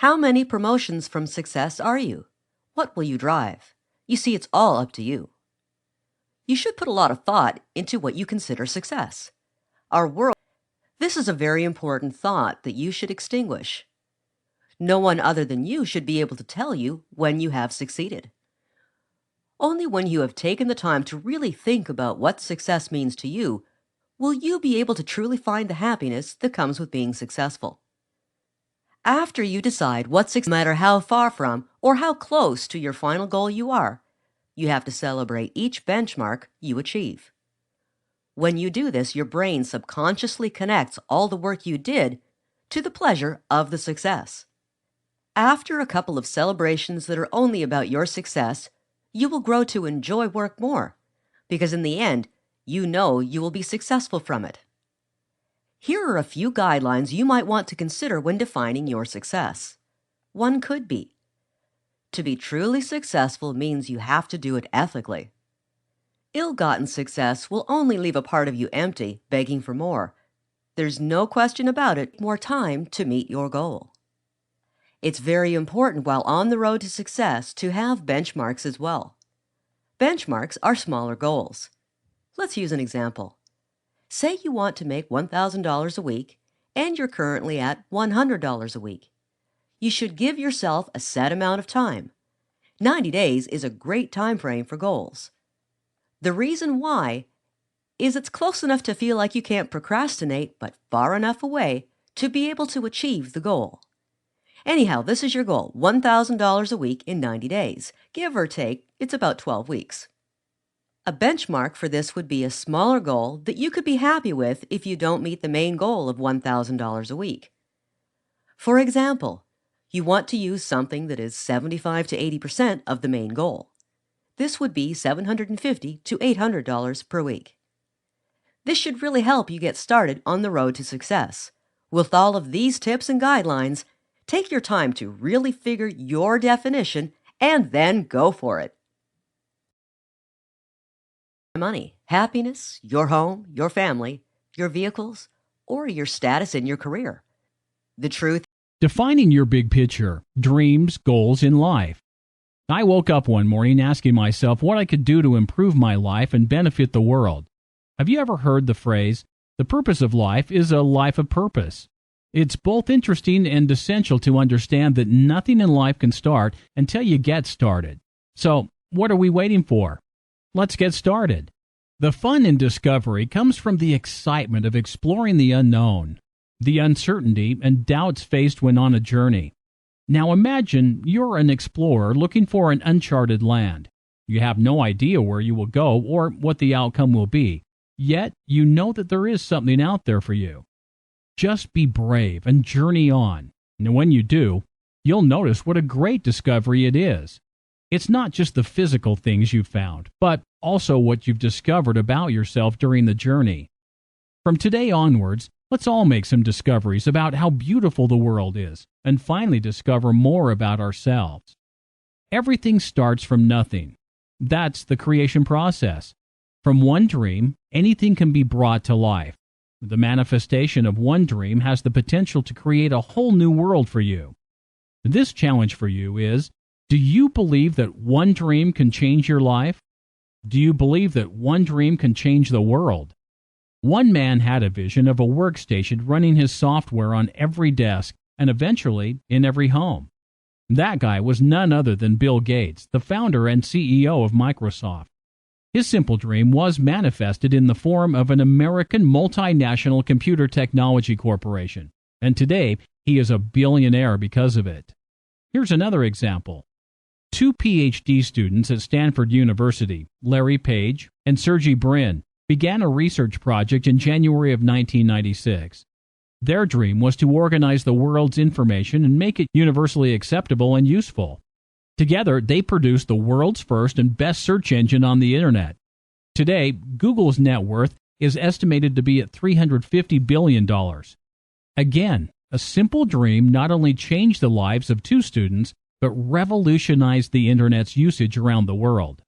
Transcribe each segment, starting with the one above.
How many promotions from success are you? What will you drive? You see, it's all up to you. You should put a lot of thought into what you consider success. Our world, this is a very important thought that you should extinguish. No one other than you should be able to tell you when you have succeeded. Only when you have taken the time to really think about what success means to you will you be able to truly find the happiness that comes with being successful. After you decide what success, no matter how far from or how close to your final goal you are, you have to celebrate each benchmark you achieve. When you do this, your brain subconsciously connects all the work you did to the pleasure of the success. After a couple of celebrations that are only about your success, you will grow to enjoy work more, because in the end, you know you will be successful from it. Here are a few guidelines you might want to consider when defining your success. One could be, to be truly successful means you have to do it ethically. Ill-gotten success will only leave a part of you empty, begging for more. There's no question about it, more time to meet your goal. It's very important while on the road to success to have benchmarks as well. Benchmarks are smaller goals. Let's use an example. Say you want to make $1,000 a week, and you're currently at $100 a week. You should give yourself a set amount of time. 90 days is a great time frame for goals. The reason why is it's close enough to feel like you can't procrastinate, but far enough away to be able to achieve the goal. Anyhow, this is your goal, $1,000 a week in 90 days. Give or take, it's about 12 weeks. A benchmark for this would be a smaller goal that you could be happy with if you don't meet the main goal of $1,000 a week. For example, you want to use something that is 75 to 80% of the main goal. This would be $750 to $800 per week. This should really help you get started on the road to success. With all of these tips and guidelines, take your time to really figure your definition and then go for it. Money, happiness, your home, your family, your vehicles, or your status in your career. The truth. Defining your big picture, dreams, goals in life. I woke up one morning asking myself what I could do to improve my life and benefit the world. Have you ever heard the phrase, the purpose of life is a life of purpose? It's both interesting and essential to understand that nothing in life can start until you get started. So, what are we waiting for? Let's get started. The fun in discovery comes from the excitement of exploring the unknown, the uncertainty and doubts faced when on a journey. Now imagine you're an explorer looking for an uncharted land. You have no idea where you will go or what the outcome will be, yet you know that there is something out there for you. Just be brave and journey on, and when you do, you'll notice what a great discovery it is. It's not just the physical things you've found, but also what you've discovered about yourself during the journey. From today onwards, let's all make some discoveries about how beautiful the world is, and finally discover more about ourselves. Everything starts from nothing. That's the creation process. From one dream, anything can be brought to life. The manifestation of one dream has the potential to create a whole new world for you. This challenge for you is, do you believe that one dream can change your life? Do you believe that one dream can change the world? One man had a vision of a workstation running his software on every desk and eventually in every home. That guy was none other than Bill Gates, the founder and CEO of Microsoft. His simple dream was manifested in the form of an American multinational computer technology corporation, and today he is a billionaire because of it. Here's another example. Two PhD students at Stanford University, Larry Page and Sergey Brin, began a research project in January of 1996. Their dream was to organize the world's information and make it universally acceptable and useful. Together, they produced the world's first and best search engine on the Internet. Today, Google's net worth is estimated to be at $350 billion. Again, a simple dream not only changed the lives of two students, but revolutionized the Internet's usage around the world.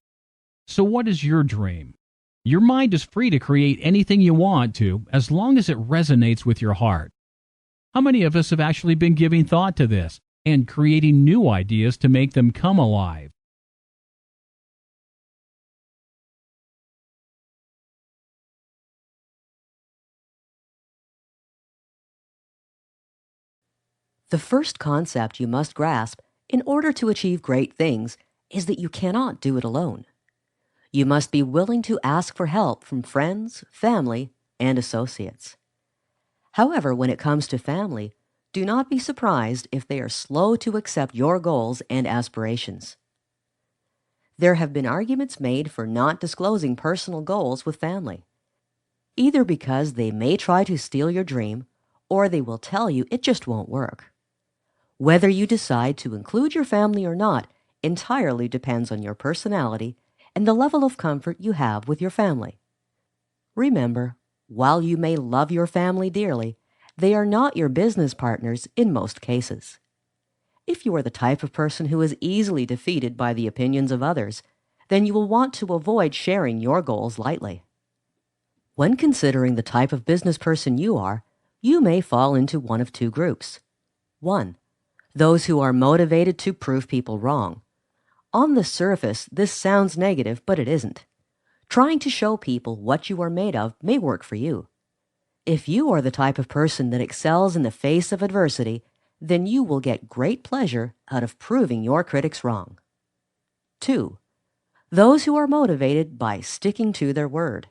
So what is your dream? Your mind is free to create anything you want to, as long as it resonates with your heart. How many of us have actually been giving thought to this? and creating new ideas to make them come alive. The first concept you must grasp in order to achieve great things is that you cannot do it alone. You must be willing to ask for help from friends, family, and associates. However, when it comes to family, do not be surprised if they are slow to accept your goals and aspirations. There have been arguments made for not disclosing personal goals with family, either because they may try to steal your dream or they will tell you it just won't work. Whether you decide to include your family or not entirely depends on your personality and the level of comfort you have with your family. Remember, while you may love your family dearly, they are not your business partners in most cases. If you are the type of person who is easily defeated by the opinions of others, then you will want to avoid sharing your goals lightly. When considering the type of business person you are, you may fall into one of two groups. 1. Those who are motivated to prove people wrong. On the surface, this sounds negative, but it isn't. Trying to show people what you are made of may work for you. If you are the type of person that excels in the face of adversity, then you will get great pleasure out of proving your critics wrong. 2. Those who are motivated by sticking to their word.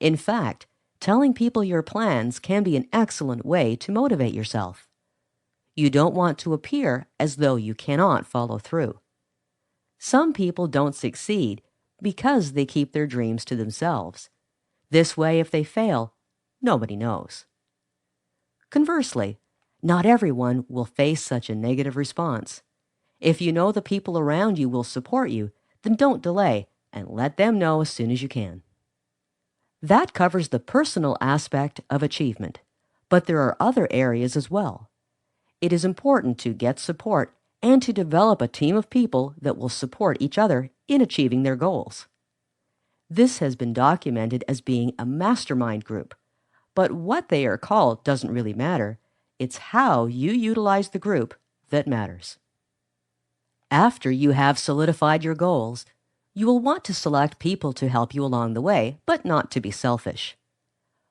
In fact, telling people your plans can be an excellent way to motivate yourself. You don't want to appear as though you cannot follow through. Some people don't succeed because they keep their dreams to themselves. This way, if they fail, nobody knows. Conversely, not everyone will face such a negative response. If you know the people around you will support you, then don't delay and let them know as soon as you can. That covers the personal aspect of achievement, but there are other areas as well. It is important to get support and to develop a team of people that will support each other in achieving their goals. This has been documented as being a mastermind group, but what they are called doesn't really matter. It's how you utilize the group that matters. After you have solidified your goals, you will want to select people to help you along the way, but not to be selfish.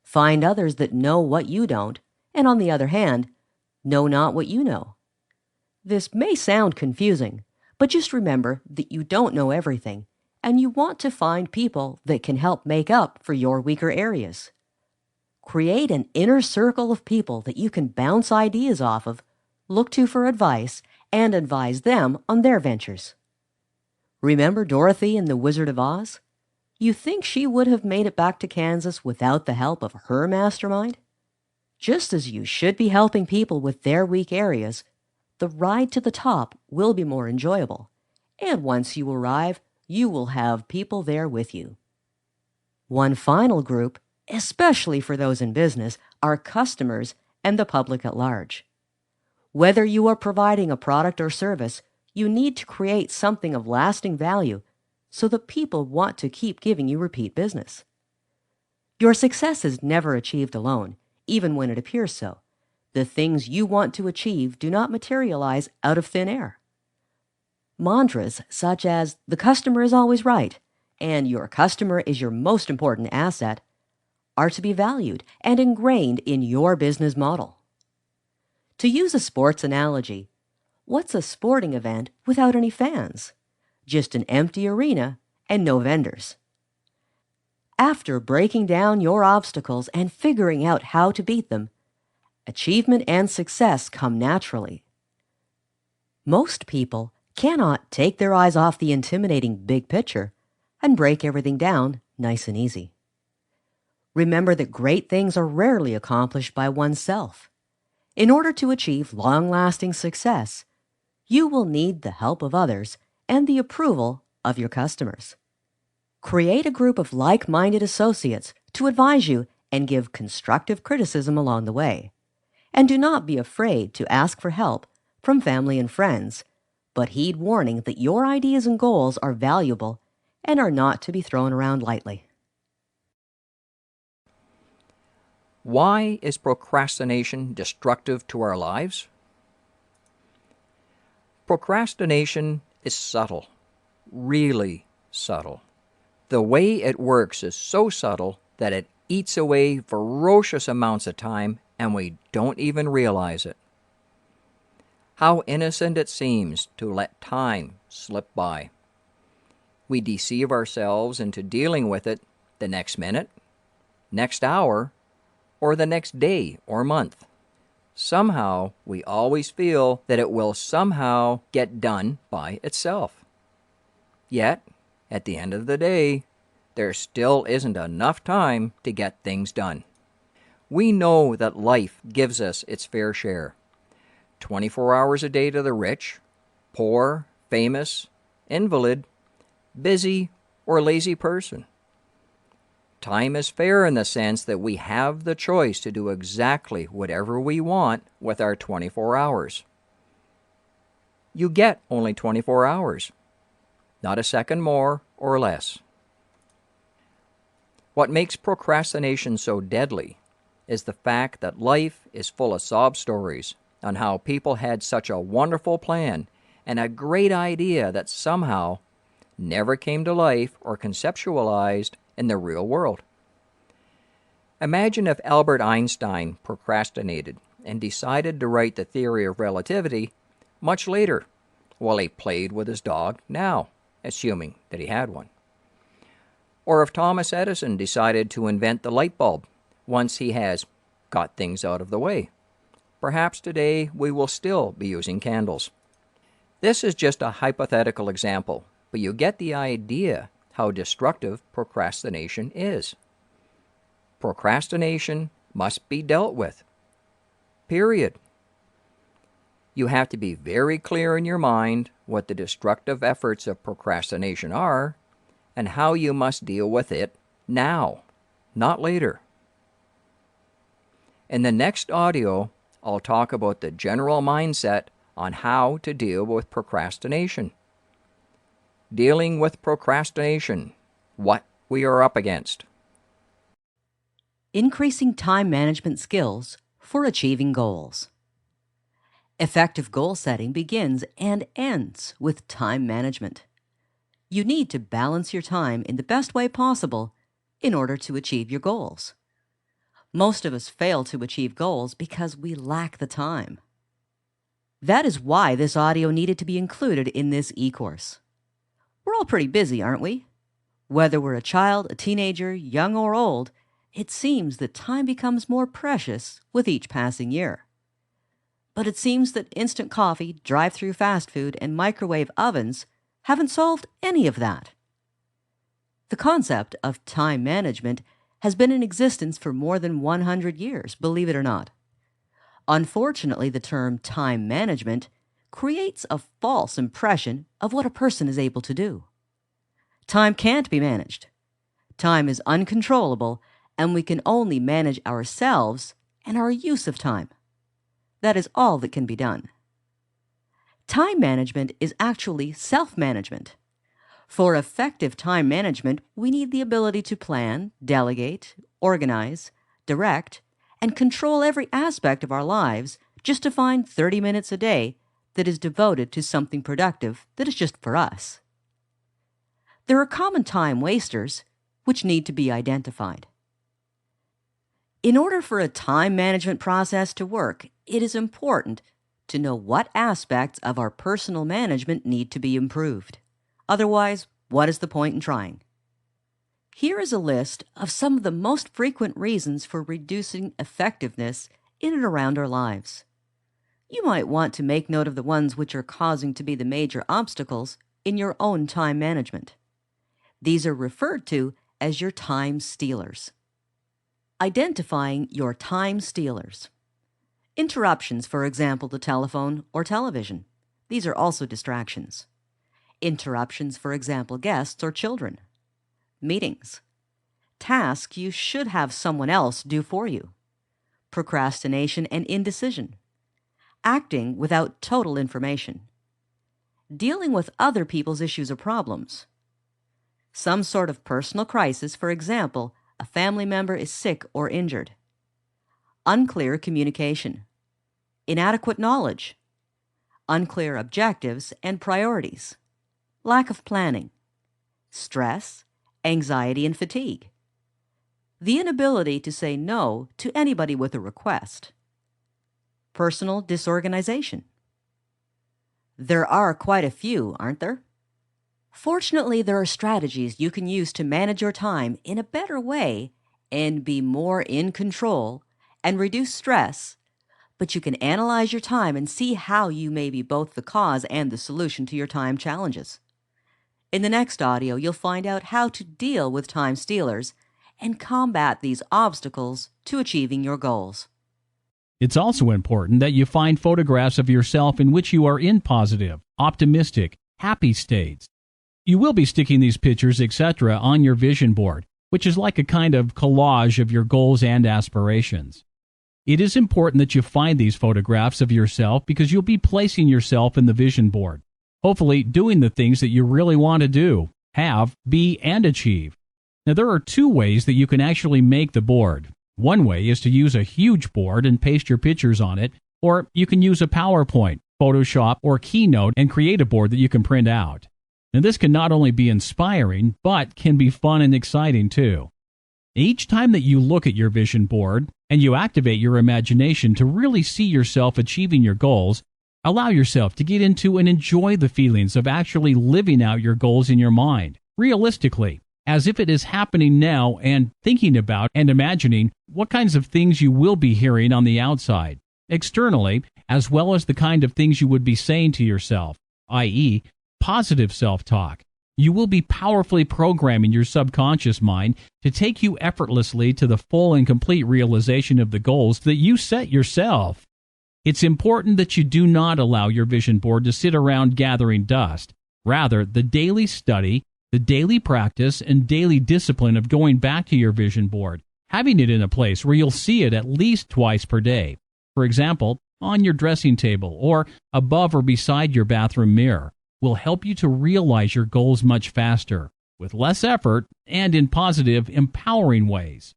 Find others that know what you don't, and on the other hand, know not what you know. This may sound confusing, but just remember that you don't know everything, and you want to find people that can help make up for your weaker areas. Create an inner circle of people that you can bounce ideas off of, look to for advice, and advise them on their ventures. Remember Dorothy in The Wizard of Oz? You think she would have made it back to Kansas without the help of her mastermind? Just as you should be helping people with their weak areas, the ride to the top will be more enjoyable. And once you arrive, you will have people there with you. One final group, especially for those in business, are customers and the public at large. Whether you are providing a product or service, you need to create something of lasting value so that people want to keep giving you repeat business. Your success is never achieved alone, even when it appears so. The things you want to achieve do not materialize out of thin air. Mantras such as "the customer is always right" and "your customer is your most important asset" are to be valued and ingrained in your business model. To use a sports analogy, what's a sporting event without any fans? Just an empty arena and no vendors. After breaking down your obstacles and figuring out how to beat them, achievement and success come naturally. Most people cannot take their eyes off the intimidating big picture and break everything down nice and easy. Remember that great things are rarely accomplished by oneself. In order to achieve long-lasting success, you will need the help of others and the approval of your customers. Create a group of like-minded associates to advise you and give constructive criticism along the way. And do not be afraid to ask for help from family and friends, but heed warning that your ideas and goals are valuable and are not to be thrown around lightly. Why is procrastination destructive to our lives? Procrastination is subtle, really subtle. The way it works is so subtle that it eats away ferocious amounts of time and we don't even realize it. How innocent it seems to let time slip by. We deceive ourselves into dealing with it the next minute, next hour, or the next day or month. Somehow, we always feel that it will somehow get done by itself. Yet, at the end of the day, there still isn't enough time to get things done. We know that life gives us its fair share. 24 hours a day to the rich, poor, famous, invalid, busy, or lazy person. Time is fair in the sense that we have the choice to do exactly whatever we want with our 24 hours. You get only 24 hours, not a second more or less. What makes procrastination so deadly is the fact that life is full of sob stories on how people had such a wonderful plan and a great idea that somehow never came to life or conceptualized in the real world. Imagine if Albert Einstein procrastinated and decided to write the theory of relativity much later while he played with his dog now, assuming that he had one. Or if Thomas Edison decided to invent the light bulb once he has got things out of the way. Perhaps today we will still be using candles. This is just a hypothetical example, but you get the idea how destructive procrastination is. Procrastination must be dealt with. Period. You have to be very clear in your mind what the destructive efforts of procrastination are and how you must deal with it now, not later. In the next audio, I'll talk about the general mindset on how to deal with procrastination. Dealing with procrastination, what we are up against. Increasing time management skills for achieving goals. Effective goal setting begins and ends with time management. You need to balance your time in the best way possible in order to achieve your goals. Most of us fail to achieve goals because we lack the time. That is why this audio needed to be included in this e-course. We're all pretty busy, aren't we? Whether we're a child, a teenager, young or old, it seems that time becomes more precious with each passing year. But it seems that instant coffee, drive-through fast food, and microwave ovens haven't solved any of that. The concept of time management has been in existence for more than 100 years, believe it or not. Unfortunately, the term time management creates a false impression of what a person is able to do. Time can't be managed. Time is uncontrollable, and we can only manage ourselves and our use of time. That is all that can be done. Time management is actually self-management. For effective time management, we need the ability to plan, delegate, organize, direct, and control every aspect of our lives just to find 30 minutes a day that is devoted to something productive that is just for us. There are common time wasters which need to be identified. In order for a time management process to work, it is important to know what aspects of our personal management need to be improved. Otherwise, what is the point in trying? Here is a list of some of the most frequent reasons for reducing effectiveness in and around our lives. You might want to make note of the ones which are causing to be the major obstacles in your own time management. These are referred to as your time stealers. Identifying your time stealers. Interruptions, for example, the telephone or television. These are also distractions. Interruptions, for example, guests or children. Meetings. Tasks you should have someone else do for you. Procrastination and indecision. Acting without total information. Dealing with other people's issues or problems. Some sort of personal crisis, for example, a family member is sick or injured. Unclear communication. Inadequate knowledge. unclear objectives and priorities, lack of planning, stress, anxiety, and fatigue, the inability to say no to anybody with a request, personal disorganization. There are quite a few, aren't there? Fortunately, there are strategies you can use to manage your time in a better way and be more in control and reduce stress, but you can analyze your time and see how you may be both the cause and the solution to your time challenges. In the next audio, you'll find out how to deal with time stealers and combat these obstacles to achieving your goals. It's also important that you find photographs of yourself in which you are in positive, optimistic, happy states. You will be sticking these pictures, etc., on your vision board, which is like a kind of collage of your goals and aspirations. It is important that you find these photographs of yourself because you'll be placing yourself in the vision board, hopefully doing the things that you really want to do, have, be, and achieve. Now, there are two ways that you can actually make the board. One way is to use a huge board and paste your pictures on it, or you can use a PowerPoint, Photoshop, or Keynote and create a board that you can print out. Now, this can not only be inspiring, but can be fun and exciting too. Each time that you look at your vision board and you activate your imagination to really see yourself achieving your goals, allow yourself to get into and enjoy the feelings of actually living out your goals in your mind, realistically, as if it is happening now, and thinking about and imagining what kinds of things you will be hearing on the outside, externally, as well as the kind of things you would be saying to yourself, i.e., positive self-talk. You will be powerfully programming your subconscious mind to take you effortlessly to the full and complete realization of the goals that you set yourself. It's important that you do not allow your vision board to sit around gathering dust. Rather, the daily study, the daily practice, and daily discipline of going back to your vision board, having it in a place where you'll see it at least twice per day. For example, on your dressing table or above or beside your bathroom mirror, will help you to realize your goals much faster, with less effort, and in positive, empowering ways.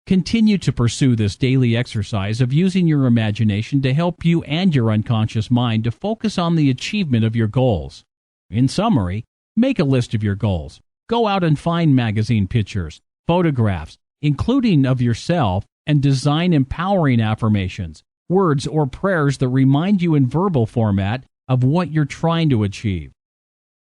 Continue to pursue this daily exercise of using your imagination to help you and your unconscious mind to focus on the achievement of your goals. In summary, make a list of your goals. Go out and find magazine pictures, photographs, including of yourself, and design empowering affirmations, words or prayers that remind you in verbal format of what you're trying to achieve.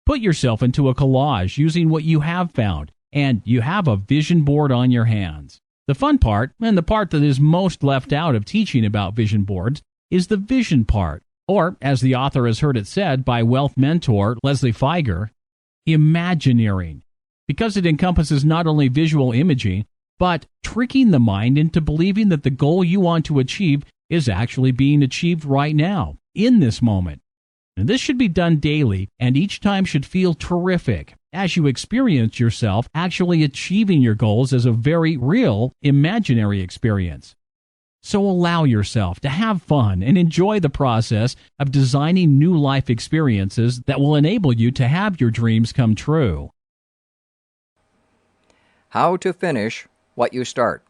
Put yourself into a collage using what you have found, and you have a vision board on your hands. The fun part, and the part that is most left out of teaching about vision boards, is the vision part, or, as the author has heard it said by wealth mentor Leslie Feiger, imagineering, because it encompasses not only visual imaging, but tricking the mind into believing that the goal you want to achieve is actually being achieved right now, in this moment. And this should be done daily, and each time should feel terrific as you experience yourself actually achieving your goals as a very real, imaginary experience. So allow yourself to have fun and enjoy the process of designing new life experiences that will enable you to have your dreams come true. How to finish what you start.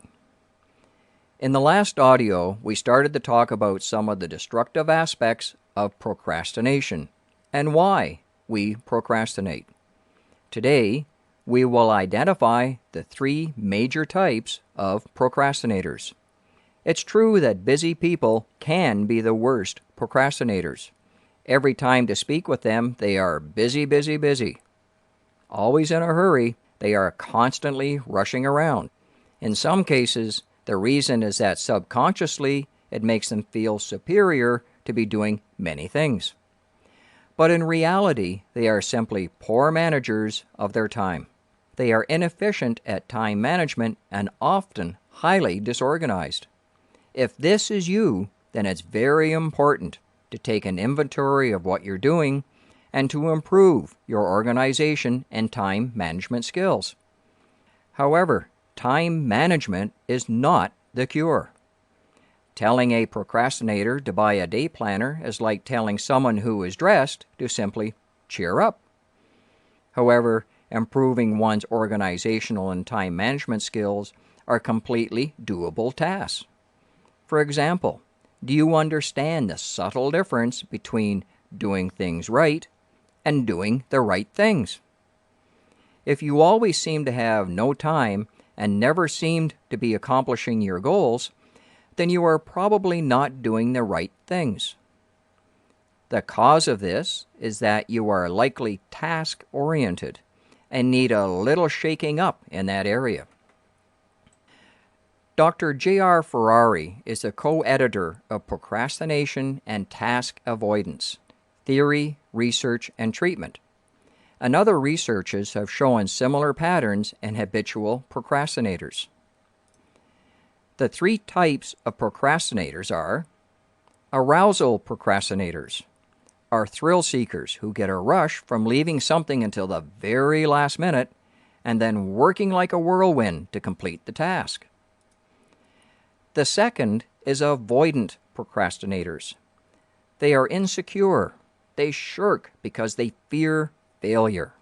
In the last audio, we started to talk about some of the destructive aspects of procrastination and why we procrastinate. Today, we will identify the 3 major types of procrastinators. It's true that busy people can be the worst procrastinators. Every time to speak with them, they are busy, busy, busy. Always in a hurry, they are constantly rushing around. In some cases, the reason is that subconsciously it makes them feel superior to be doing many things. But in reality, they are simply poor managers of their time. They are inefficient at time management and often highly disorganized. If this is you, then it's very important to take an inventory of what you're doing and to improve your organization and time management skills. However, time management is not the cure. Telling a procrastinator to buy a day planner is like telling someone who is dressed to simply cheer up. However, improving one's organizational and time management skills are completely doable tasks. For example, Do you understand the subtle difference between doing things right and doing the right things? If you always seem to have no time and never seemed to be accomplishing your goals, then you are probably not doing the right things. The cause of this is that you are likely task-oriented and need a little shaking up in that area. Dr. J.R. Ferrari is the co-editor of Procrastination and Task Avoidance, Theory, Research, and Treatment, and other researches have shown similar patterns in habitual procrastinators. The three types of procrastinators are: arousal procrastinators are thrill seekers who get a rush from leaving something until the very last minute and then working like a whirlwind to complete the task. The second is avoidant procrastinators. They are insecure. They shirk because they fear failure.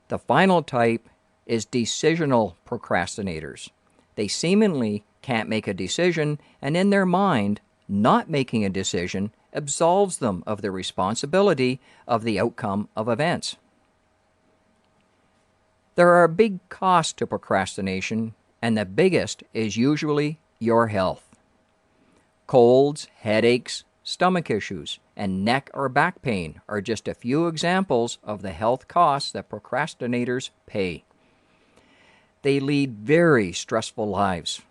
The final type is decisional procrastinators. They seemingly can't make a decision, and in their mind, not making a decision absolves them of the responsibility of the outcome of events. There are big costs to procrastination, and the biggest is usually your health. Colds, headaches, stomach issues, and neck or back pain are just a few examples of the health costs that procrastinators pay. They lead very stressful lives,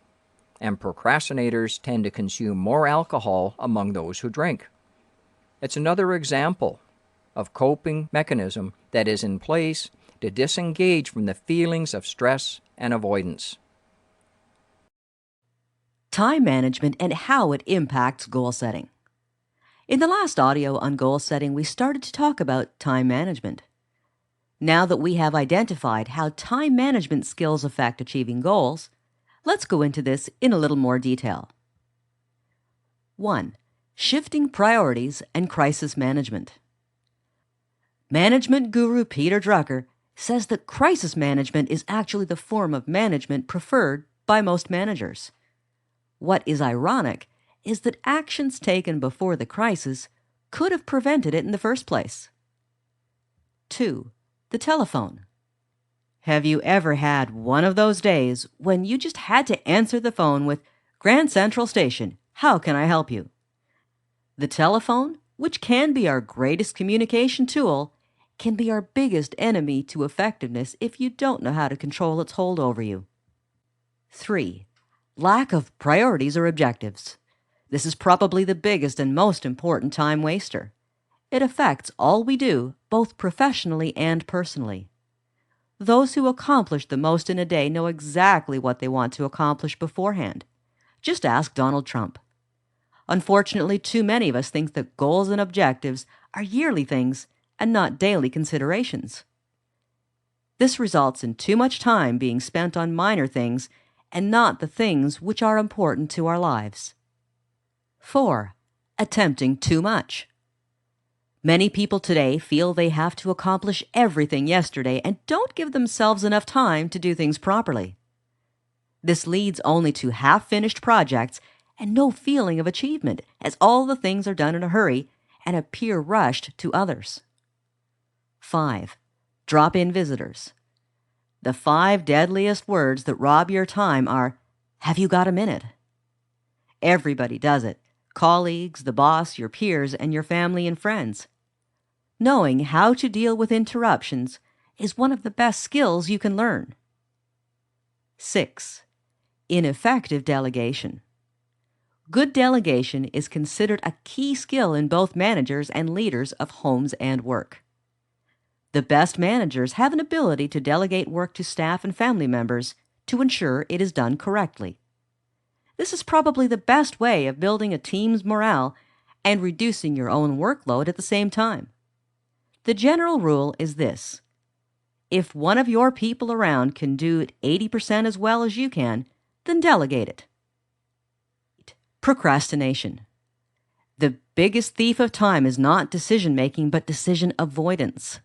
and procrastinators tend to consume more alcohol among those who drink. It's another example of coping mechanism that is in place to disengage from the feelings of stress and avoidance. Time management and how it impacts goal setting. In the last audio on goal setting, we started to talk about time management. Now that we have identified how time management skills affect achieving goals, let's go into this in a little more detail. 1. Shifting priorities and crisis management. Management guru Peter Drucker says that crisis management is actually the form of management preferred by most managers. What is ironic is that actions taken before the crisis could have prevented it in the first place. 2. The telephone. Have you ever had one of those days when you just had to answer the phone with "Grand Central Station, how can I help you?" The telephone, which can be our greatest communication tool, can be our biggest enemy to effectiveness if you don't know how to control its hold over you. 3. Lack of priorities or objectives. This is probably the biggest and most important time waster. It affects all we do, both professionally and personally. Those who accomplish the most in a day know exactly what they want to accomplish beforehand. Just ask Donald Trump. Unfortunately, too many of us think that goals and objectives are yearly things and not daily considerations. This results in too much time being spent on minor things and not the things which are important to our lives. 4. Attempting too much. Many people today feel they have to accomplish everything yesterday and don't give themselves enough time to do things properly. This leads only to half-finished projects and no feeling of achievement, as all the things are done in a hurry and appear rushed to others. 5. Drop-in visitors. The 5 deadliest words that rob your time are, "Have you got a minute?" Everybody does it. Colleagues, the boss, your peers, and your family and friends. Knowing how to deal with interruptions is one of the best skills you can learn. 6. Ineffective delegation. Good delegation is considered a key skill in both managers and leaders of homes and work. The best managers have an ability to delegate work to staff and family members to ensure it is done correctly. This is probably the best way of building a team's morale and reducing your own workload at the same time. The general rule is this: if one of your people around can do it 80% as well as you can, then delegate it. Procrastination. The biggest thief of time is not decision-making, but decision avoidance.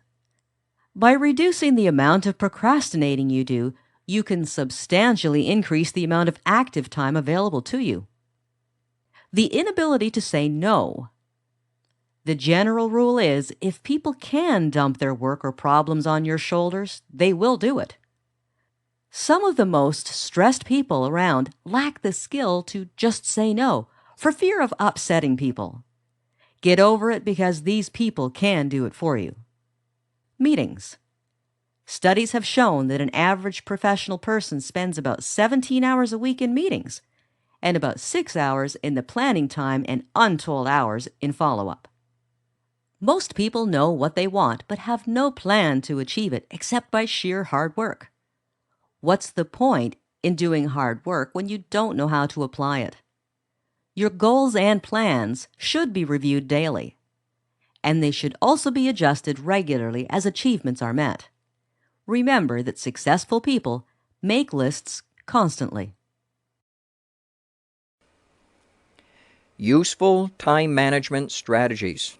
By reducing the amount of procrastinating you do, you can substantially increase the amount of active time available to you. the inability to say no. The general rule is if people can dump their work or problems on your shoulders, they will do it. Some of the most stressed people around lack the skill to just say no for fear of upsetting people. Get over it because these people can do it for you. Meetings. Studies have shown that an average professional person spends about 17 hours a week in meetings and about 6 hours in the planning time and untold hours in follow-up. Most people know what they want but have no plan to achieve it except by sheer hard work. What's the point in doing hard work when you don't know how to apply it? Your goals and plans should be reviewed daily, and they should also be adjusted regularly as achievements are met. Remember that successful people make lists constantly. Useful time management strategies.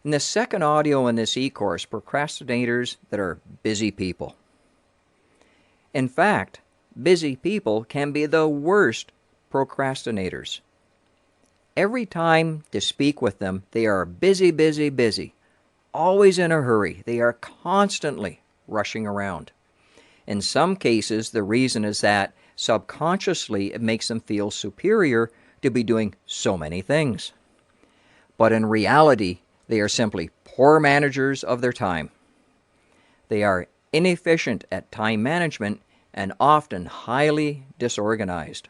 In the second audio in this e-course, procrastinators that are busy people. In fact, busy people can be the worst procrastinators. Every time to speak with them, they are busy, busy, busy. Always in a hurry. They are constantly rushing around. In some cases, the reason is that subconsciously it makes them feel superior to be doing so many things. But in reality, they are simply poor managers of their time. They are inefficient at time management and often highly disorganized.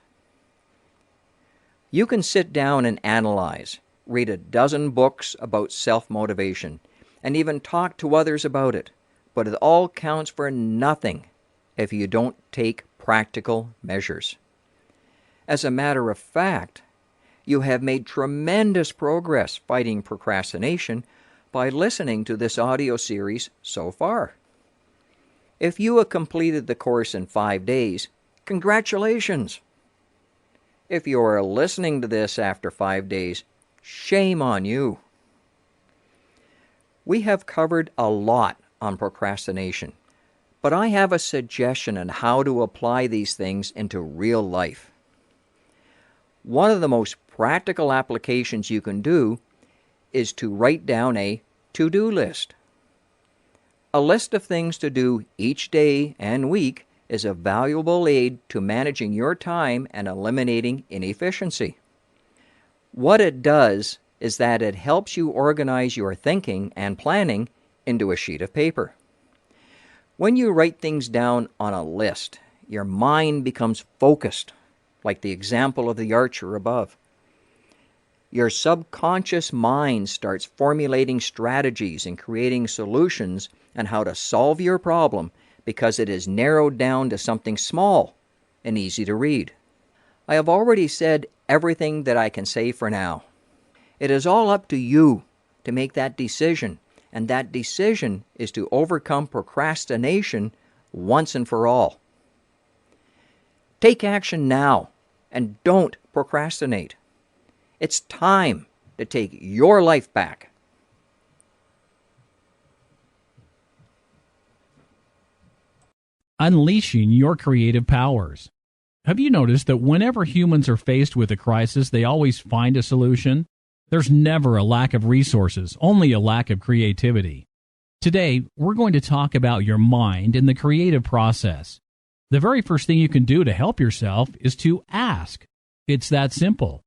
You can sit down and analyze, read a dozen books about self-motivation, and even talk to others about it, but it all counts for nothing if you don't take practical measures. As a matter of fact, you have made tremendous progress fighting procrastination by listening to this audio series so far. If you have completed the course in 5 days, congratulations! If you are listening to this after 5 days, shame on you. We have covered a lot on procrastination, but I have a suggestion on how to apply these things into real life. One of the most practical applications you can do is to write down a to-do list. A list of things to do each day and week is a valuable aid to managing your time and eliminating inefficiency. What it does is that it helps you organize your thinking and planning into a sheet of paper. When you write things down on a list, your mind becomes focused, like the example of the archer above. Your subconscious mind starts formulating strategies and creating solutions on how to solve your problem because it is narrowed down to something small and easy to read. I have already said everything that I can say for now. It is all up to you to make that decision, and that decision is to overcome procrastination once and for all. Take action now and don't procrastinate. It's time to take your life back. Unleashing your creative powers. Have you noticed that whenever humans are faced with a crisis, they always find a solution? There's never a lack of resources, only a lack of creativity. Today, we're going to talk about your mind and the creative process. The very first thing you can do to help yourself is to ask. It's that simple.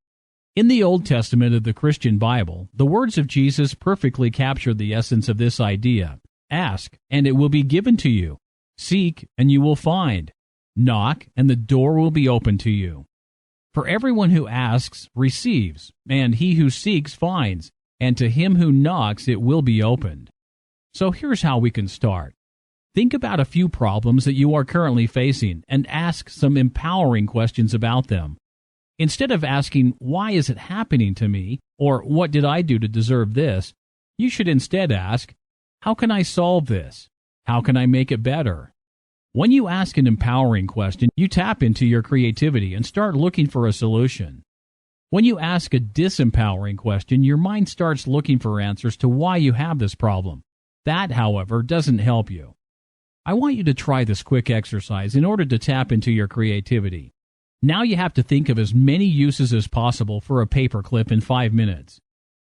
In the Old Testament of the Christian Bible, the words of Jesus perfectly capture the essence of this idea. Ask, and it will be given to you. Seek, and you will find. Knock, and the door will be opened to you. For everyone who asks receives, and he who seeks finds, and to him who knocks it will be opened. So here's how we can start. Think about a few problems that you are currently facing and ask some empowering questions about them. Instead of asking, "Why is it happening to me?" or "What did I do to deserve this?" you should instead ask, "How can I solve this? How can I make it better?" When you ask an empowering question, you tap into your creativity and start looking for a solution. When you ask a disempowering question, your mind starts looking for answers to why you have this problem. That, however, doesn't help you. I want you to try this quick exercise in order to tap into your creativity. Now you have to think of as many uses as possible for a paperclip in 5 minutes.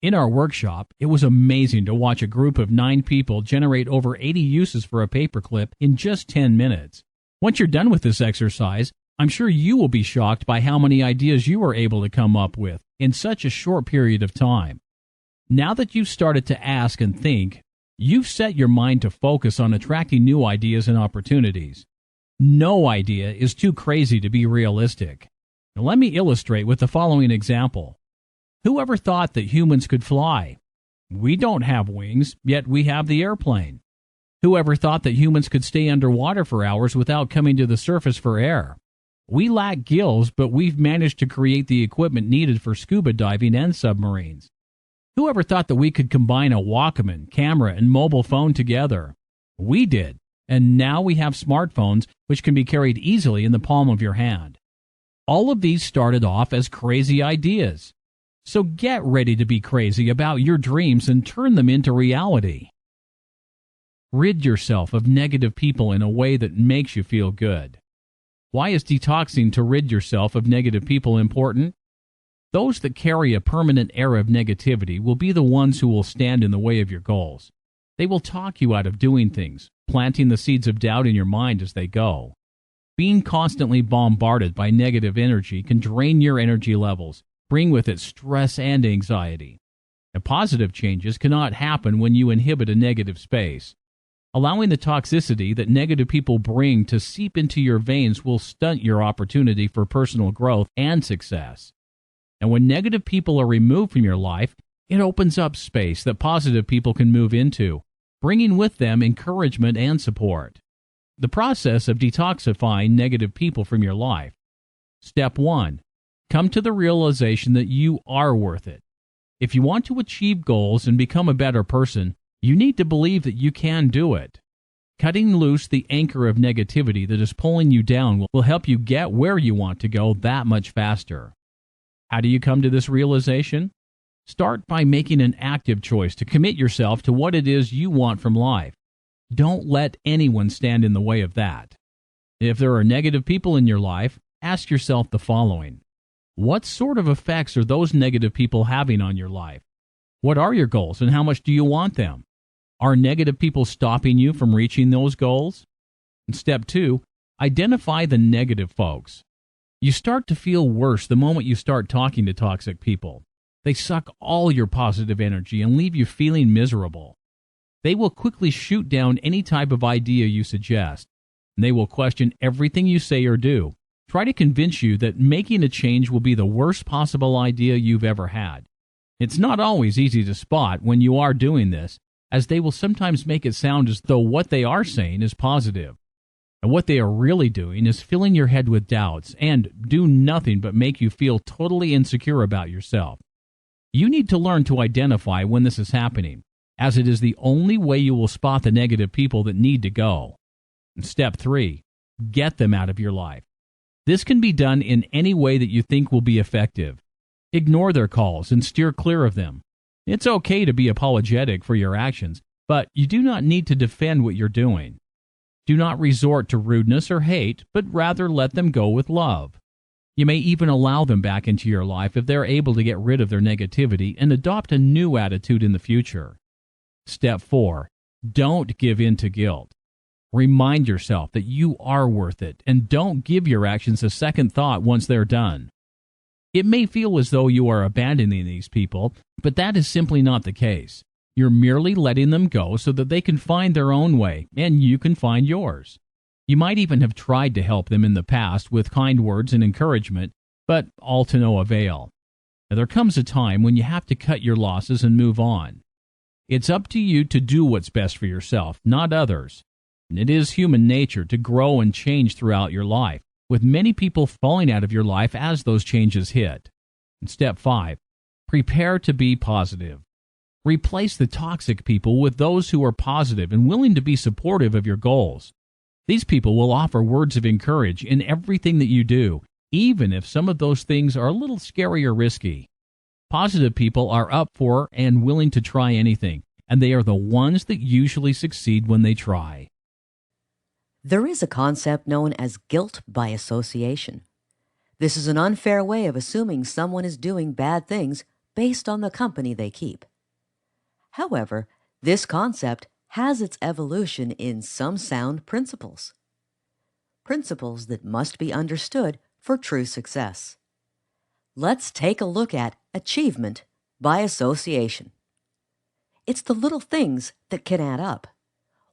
In our workshop, it was amazing to watch a group of 9 people generate over 80 uses for a paperclip in just 10 minutes. Once you're done with this exercise, I'm sure you will be shocked by how many ideas you were able to come up with in such a short period of time. Now that you've started to ask and think, you've set your mind to focus on attracting new ideas and opportunities. No idea is too crazy to be realistic. Now, let me illustrate with the following example. Who ever thought that humans could fly? We don't have wings, yet we have the airplane. Who ever thought that humans could stay underwater for hours without coming to the surface for air? We lack gills, but we've managed to create the equipment needed for scuba diving and submarines. Who ever thought that we could combine a Walkman, camera, and mobile phone together? We did, and now we have smartphones which can be carried easily in the palm of your hand. All of these started off as crazy ideas. So get ready to be crazy about your dreams and turn them into reality. Rid yourself of negative people in a way that makes you feel good. Why is detoxing to rid yourself of negative people important? Those that carry a permanent air of negativity will be the ones who will stand in the way of your goals. They will talk you out of doing things, planting the seeds of doubt in your mind as they go. Being constantly bombarded by negative energy can drain your energy levels, bring with it stress and anxiety. And positive changes cannot happen when you inhibit a negative space. Allowing the toxicity that negative people bring to seep into your veins will stunt your opportunity for personal growth and success. And when negative people are removed from your life, it opens up space that positive people can move into, bringing with them encouragement and support. The process of detoxifying negative people from your life. Step 1. Come to the realization that you are worth it. If you want to achieve goals and become a better person, you need to believe that you can do it. Cutting loose the anchor of negativity that is pulling you down will help you get where you want to go that much faster. How do you come to this realization? Start by making an active choice to commit yourself to what it is you want from life. Don't let anyone stand in the way of that. If there are negative people in your life, ask yourself the following. What sort of effects are those negative people having on your life? What are your goals and how much do you want them? Are negative people stopping you from reaching those goals? And step 2, identify the negative folks. You start to feel worse the moment you start talking to toxic people. They suck all your positive energy and leave you feeling miserable. They will quickly shoot down any type of idea you suggest, and they will question everything you say or do. Try to convince you that making a change will be the worst possible idea you've ever had. It's not always easy to spot when you are doing this, as they will sometimes make it sound as though what they are saying is positive. And what they are really doing is filling your head with doubts and do nothing but make you feel totally insecure about yourself. You need to learn to identify when this is happening, as it is the only way you will spot the negative people that need to go. And step 3, get them out of your life. This can be done in any way that you think will be effective. Ignore their calls and steer clear of them. It's okay to be apologetic for your actions, but you do not need to defend what you're doing. Do not resort to rudeness or hate, but rather let them go with love. You may even allow them back into your life if they're able to get rid of their negativity and adopt a new attitude in the future. Step 4. Don't give in to guilt. Remind yourself that you are worth it, and don't give your actions a second thought once they're done. It may feel as though you are abandoning these people, but that is simply not the case. You're merely letting them go so that they can find their own way, and you can find yours. You might even have tried to help them in the past with kind words and encouragement, but all to no avail. Now, there comes a time when you have to cut your losses and move on. It's up to you to do what's best for yourself, not others. And it is human nature to grow and change throughout your life, with many people falling out of your life as those changes hit. And step 5, prepare to be positive. Replace the toxic people with those who are positive and willing to be supportive of your goals. These people will offer words of encouragement in everything that you do, even if some of those things are a little scary or risky. Positive people are up for and willing to try anything, and they are the ones that usually succeed when they try. There is a concept known as guilt by association. This is an unfair way of assuming someone is doing bad things based on the company they keep. However, this concept has its evolution in some sound principles. Principles that must be understood for true success. Let's take a look at achievement by association. It's the little things that can add up.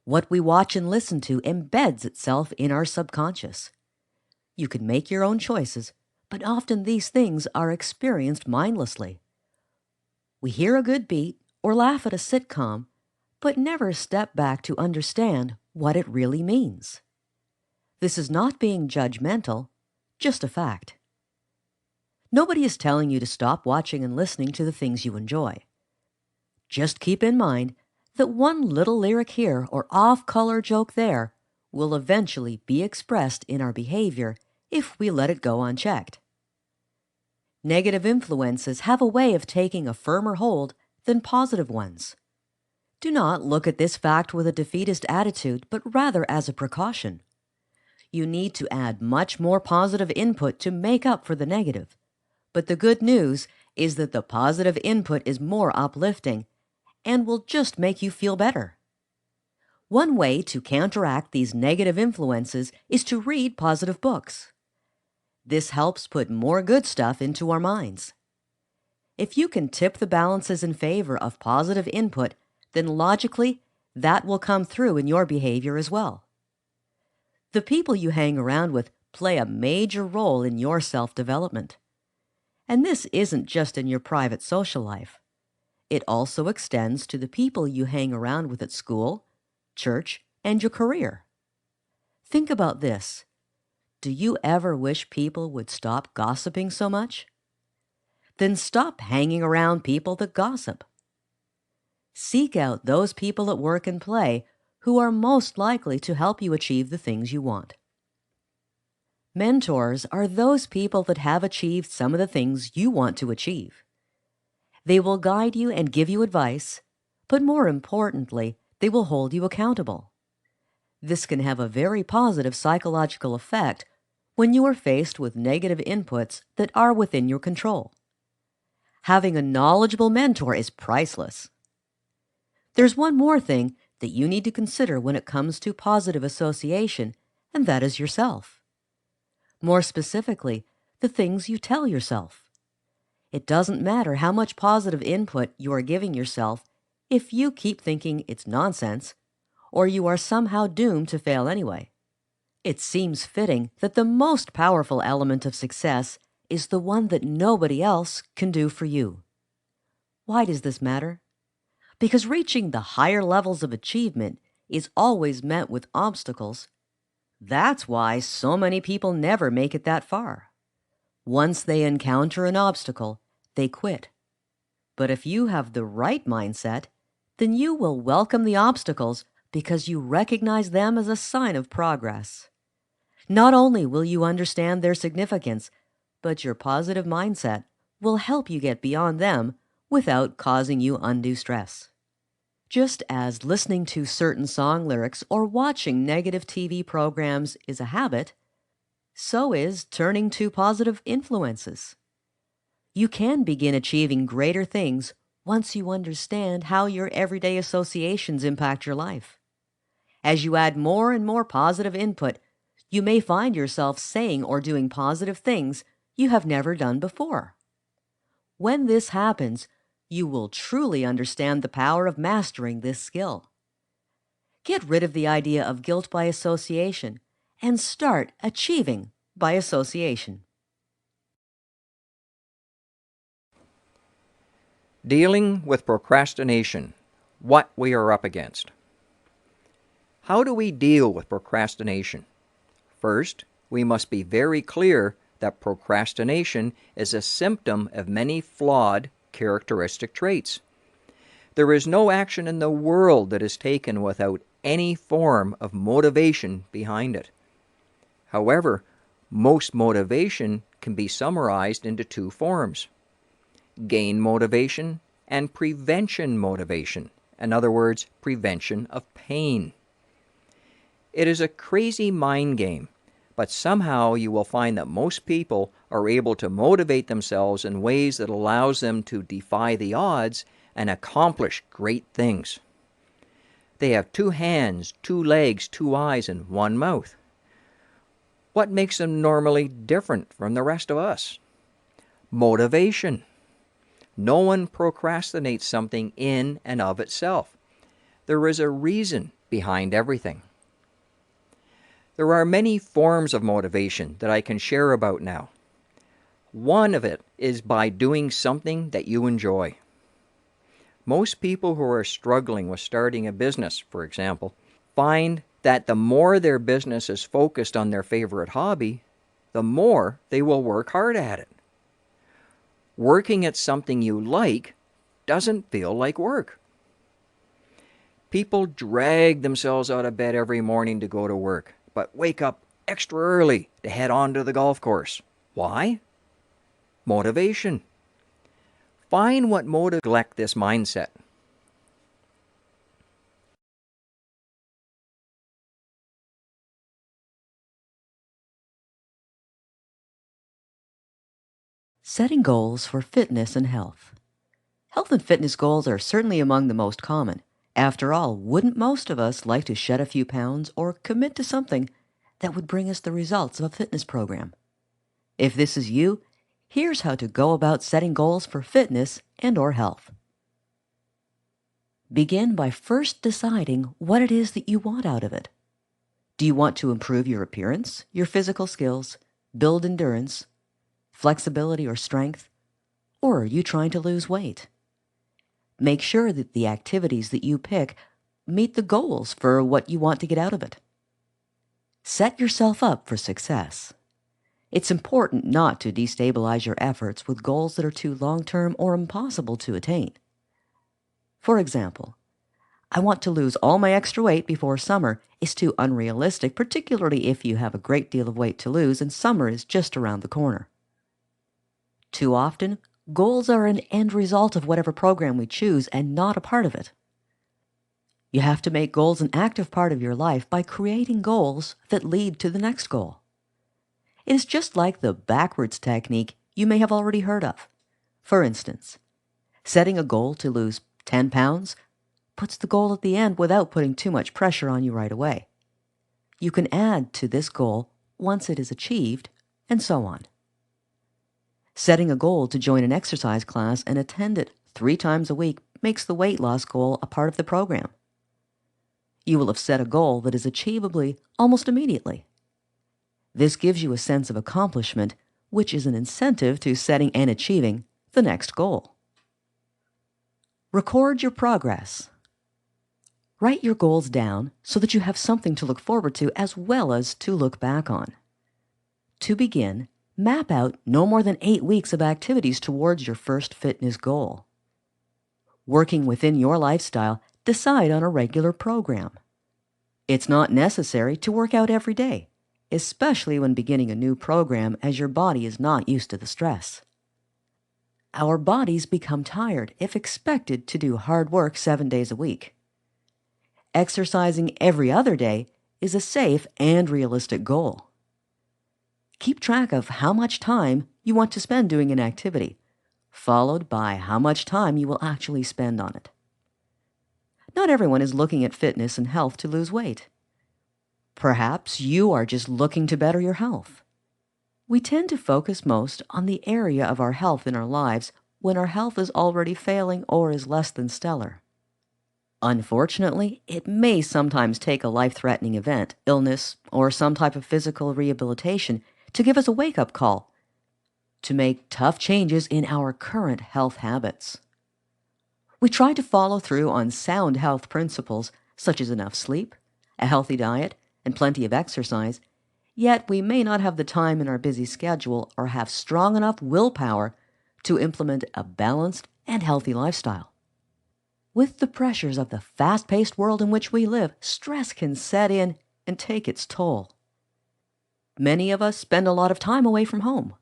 What we watch and listen to embeds itself in our subconscious. You can make your own choices, but often these things are experienced mindlessly. We hear a good beat or laugh at a sitcom, but never step back to understand what it really means. This is not being judgmental, just a fact. Nobody is telling you to stop watching and listening to the things you enjoy. Just keep in mind that one little lyric here or off-color joke there will eventually be expressed in our behavior if we let it go unchecked. Negative influences have a way of taking a firmer hold than positive ones. Do not look at this fact with a defeatist attitude, but rather as a precaution. You need to add much more positive input to make up for the negative. But the good news is that the positive input is more uplifting and will just make you feel better. One way to counteract these negative influences is to read positive books. This helps put more good stuff into our minds. If you can tip the balances in favor of positive input, then logically, that will come through in your behavior as well. The people you hang around with play a major role in your self-development. And this isn't just in your private social life. It also extends to the people you hang around with at school, church, and your career. Think about this. Do you ever wish people would stop gossiping so much? Then stop hanging around people that gossip. Seek out those people at work and play who are most likely to help you achieve the things you want. Mentors are those people that have achieved some of the things you want to achieve. They will guide you and give you advice, but more importantly, they will hold you accountable. This can have a very positive psychological effect when you are faced with negative inputs that are within your control. Having a knowledgeable mentor is priceless. There's one more thing that you need to consider when it comes to positive association, and that is yourself. More specifically, the things you tell yourself. It doesn't matter how much positive input you are giving yourself if you keep thinking it's nonsense, or you are somehow doomed to fail anyway. It seems fitting that the most powerful element of success is the one that nobody else can do for you. Why does this matter? Because reaching the higher levels of achievement is always met with obstacles. That's why so many people never make it that far. Once they encounter an obstacle, they quit. But if you have the right mindset, then you will welcome the obstacles because you recognize them as a sign of progress. Not only will you understand their significance, but your positive mindset will help you get beyond them without causing you undue stress. Just as listening to certain song lyrics or watching negative TV programs is a habit, so is turning to positive influences. You can begin achieving greater things once you understand how your everyday associations impact your life. As you add more and more positive input, you may find yourself saying or doing positive things you have never done before. When this happens, you will truly understand the power of mastering this skill. Get rid of the idea of guilt by association and start achieving by association. Dealing with procrastination, what we are up against. How do we deal with procrastination? First, we must be very clear that procrastination is a symptom of many flawed characteristic traits. There is no action in the world that is taken without any form of motivation behind it. However, most motivation can be summarized into two forms: gain motivation and prevention motivation. In other words, prevention of pain. It is a crazy mind game, but somehow you will find that most people are able to motivate themselves in ways that allows them to defy the odds and accomplish great things. They have 2 hands, 2 legs, 2 eyes, and 1 mouth. What makes them normally different from the rest of us? Motivation. No one procrastinates something in and of itself. There is a reason behind everything. There are many forms of motivation that I can share about now. One of it is by doing something that you enjoy. Most people who are struggling with starting a business, for example, find that the more their business is focused on their favorite hobby, the more they will work hard at it. Working at something you like doesn't feel like work. People drag themselves out of bed every morning to go to work, but wake up extra early to head on to the golf course. Why? Motivation. Find what motivates this mindset. Setting goals for fitness and health. Health and fitness goals are certainly among the most common. After all, wouldn't most of us like to shed a few pounds or commit to something that would bring us the results of a fitness program? If this is you, here's how to go about setting goals for fitness and/or health. Begin by first deciding what it is that you want out of it. Do you want to improve your appearance, your physical skills, build endurance, flexibility or strength, or are you trying to lose weight? Make sure that the activities that you pick meet the goals for what you want to get out of it. Set yourself up for success. It's important not to destabilize your efforts with goals that are too long-term or impossible to attain. For example, I want to lose all my extra weight before summer is too unrealistic, particularly if you have a great deal of weight to lose and summer is just around the corner. Too often, goals are an end result of whatever program we choose and not a part of it. You have to make goals an active part of your life by creating goals that lead to the next goal. It is just like the backwards technique you may have already heard of. For instance, setting a goal to lose 10 pounds puts the goal at the end without putting too much pressure on you right away. You can add to this goal once it is achieved, and so on. Setting a goal to join an exercise class and attend it 3 times a week makes the weight loss goal a part of the program. You will have set a goal that is achievable almost immediately. This gives you a sense of accomplishment, which is an incentive to setting and achieving the next goal. Record your progress. Write your goals down so that you have something to look forward to as well as to look back on. To begin, map out no more than 8 weeks of activities towards your first fitness goal. Working within your lifestyle, decide on a regular program. It's not necessary to work out every day, especially when beginning a new program as your body is not used to the stress. Our bodies become tired if expected to do hard work 7 days a week. Exercising every other day is a safe and realistic goal. Keep track of how much time you want to spend doing an activity, followed by how much time you will actually spend on it. Not everyone is looking at fitness and health to lose weight. Perhaps you are just looking to better your health. We tend to focus most on the area of our health in our lives when our health is already failing or is less than stellar. Unfortunately, it may sometimes take a life-threatening event, illness, or some type of physical rehabilitation to give us a wake-up call to make tough changes in our current health habits. We try to follow through on sound health principles such as enough sleep, a healthy diet, and plenty of exercise, yet we may not have the time in our busy schedule or have strong enough willpower to implement a balanced and healthy lifestyle. With the pressures of the fast-paced world in which we live, stress can set in and take its toll. Many of us spend a lot of time away from home.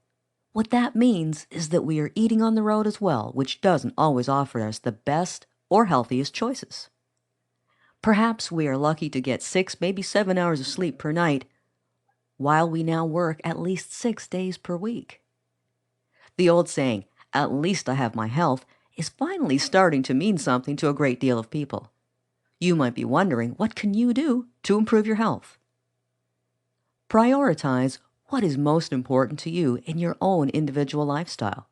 What that means is that we are eating on the road as well, which doesn't always offer us the best or healthiest choices. Perhaps we are lucky to get 6, maybe 7 hours of sleep per night, while we now work at least 6 days per week. The old saying, "at least I have my health," is finally starting to mean something to a great deal of people. You might be wondering, what can you do to improve your health? Prioritize what is most important to you in your own individual lifestyle.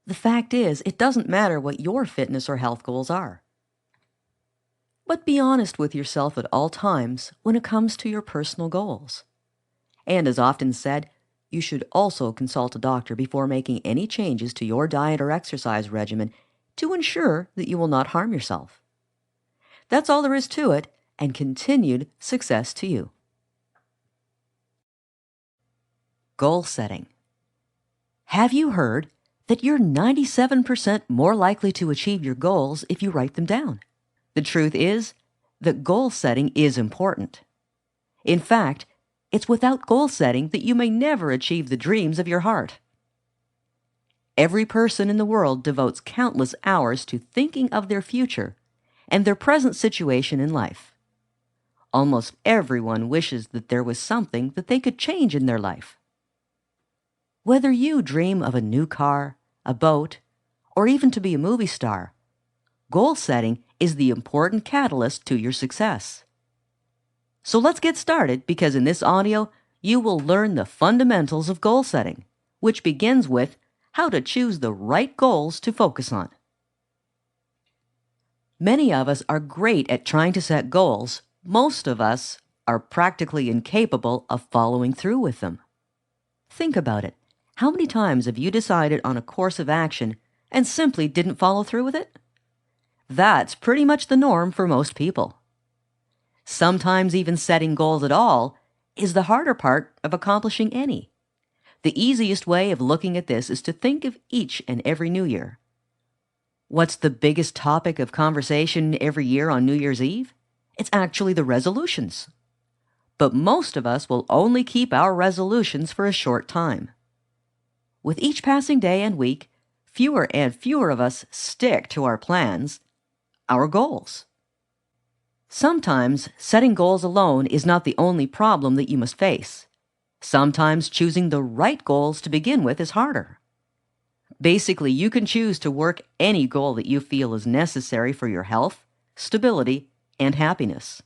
The fact is, it doesn't matter what your fitness or health goals are. But be honest with yourself at all times when it comes to your personal goals. And as often said, you should also consult a doctor before making any changes to your diet or exercise regimen to ensure that you will not harm yourself. That's all there is to it, and continued success to you. Goal setting. Have you heard that you're 97% more likely to achieve your goals if you write them down? The truth is that goal setting is important. In fact, it's without goal setting that you may never achieve the dreams of your heart. Every person in the world devotes countless hours to thinking of their future and their present situation in life. Almost everyone wishes that there was something that they could change in their life. Whether you dream of a new car, a boat, or even to be a movie star, goal setting is the important catalyst to your success. So let's get started, because in this audio, you will learn the fundamentals of goal setting, which begins with how to choose the right goals to focus on. Many of us are great at trying to set goals. Most of us are practically incapable of following through with them. Think about it. How many times have you decided on a course of action and simply didn't follow through with it? That's pretty much the norm for most people. Sometimes even setting goals at all is the harder part of accomplishing any. The easiest way of looking at this is to think of each and every New Year. What's the biggest topic of conversation every year on New Year's Eve? It's actually the resolutions. But most of us will only keep our resolutions for a short time. With each passing day and week, fewer and fewer of us stick to our plans, our goals. Sometimes setting goals alone is not the only problem that you must face. Sometimes choosing the right goals to begin with is harder. Basically, you can choose to work any goal that you feel is necessary for your health, stability, and happiness.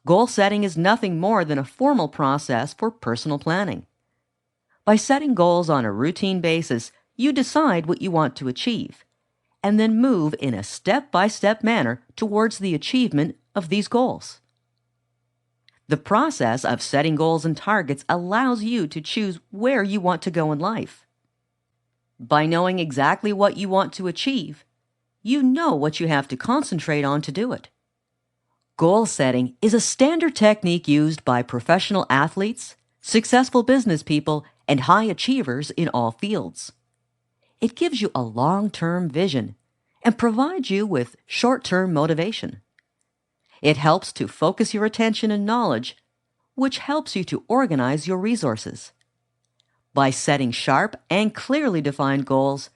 Goal setting is nothing more than a formal process for personal planning. By setting goals on a routine basis, you decide what you want to achieve, and then move in a step-by-step manner towards the achievement of these goals. The process of setting goals and targets allows you to choose where you want to go in life. By knowing exactly what you want to achieve, you know what you have to concentrate on to do it. Goal setting is a standard technique used by professional athletes, successful business people, and high achievers in all fields. It gives you a long-term vision and provides you with short-term motivation. It helps to focus your attention and knowledge, which helps you to organize your resources. By setting sharp and clearly defined goals,